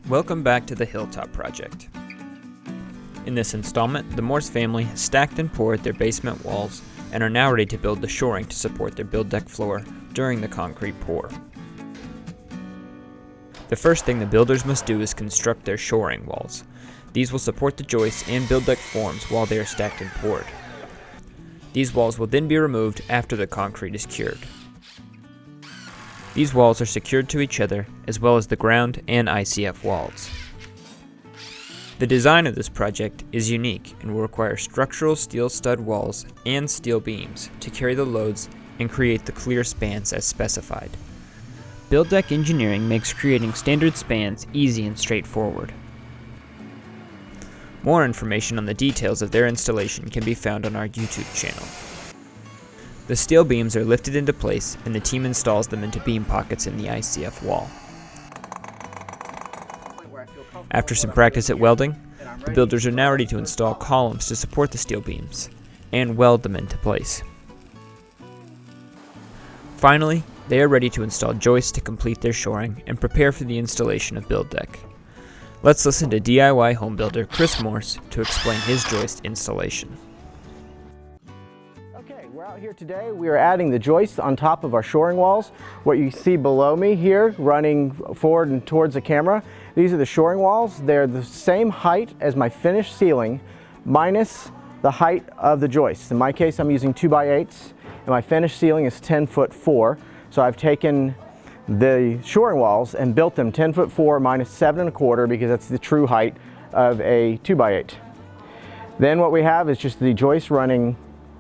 Welcome back to the Hilltop Project. In this installment, the Morse family has stacked and poured their basement walls and are now ready to build the shoring to support their build deck floor during the concrete pour. The first thing the builders must do is construct their shoring walls. These will support the joists and build deck forms while they are stacked and poured. These walls will then be removed after the concrete is cured. These walls are secured to each other, as well as the ground and ICF walls. The design of this project is unique and will require structural steel stud walls and steel beams to carry the loads and create the clear spans as specified. Build deck engineering makes creating standard spans easy and straightforward. More information on the details of their installation can be found on our YouTube channel. The steel beams are lifted into place and the team installs them into beam pockets in the ICF wall. After some practice at welding, the builders are now ready to install columns to support the steel beams and weld them into place. Finally, they are ready to install joists to complete their shoring and prepare for the installation of build deck. Let's listen to DIY home builder Chris Morse to explain his joist installation. We're out here today. We are adding the joists on top of our shoring walls. What you see below me here, running forward and towards the camera, these are the shoring walls. They're the same height as my finished ceiling, minus the height of the joists. In my case, I'm using 2x8s, and my finished ceiling is 10'4". So I've taken the shoring walls and built them 10'4" minus 7¼ because that's the true height of a 2x8. Then what we have is just the joists running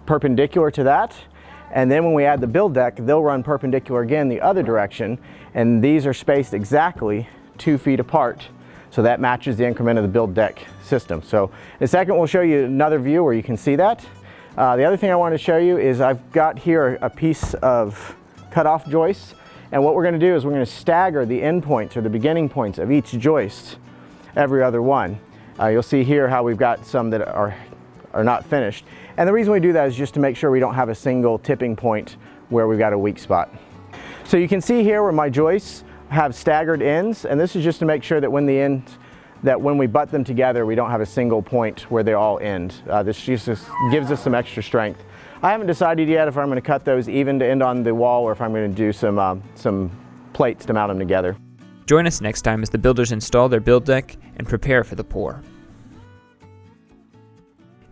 perpendicular to that, and then when we add the build deck, they'll run perpendicular again the other direction, and these are spaced exactly 2 feet apart, so that matches the increment of the build deck system. So in a second we'll show you another view where you can see that. The other thing I want to show you is I've got here a piece of cut-off joists, and what we're going to do is we're going to stagger the end points or the beginning points of each joist every other one. You'll see here how we've got some that are not finished. And the reason we do that is just to make sure we don't have a single tipping point where we've got a weak spot. So you can see here where my joists have staggered ends, and this is just to make sure that when we butt them together, we don't have a single point where they all end. This just gives us some extra strength. I haven't decided yet if I'm going to cut those even to end on the wall or if I'm going to do some plates to mount them together. Join us next time as the builders install their build deck and prepare for the pour.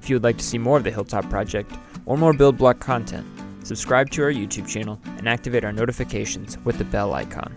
If you would like to see more of the Hilltop Project or more BuildBlock content, subscribe to our YouTube channel and activate our notifications with the bell icon.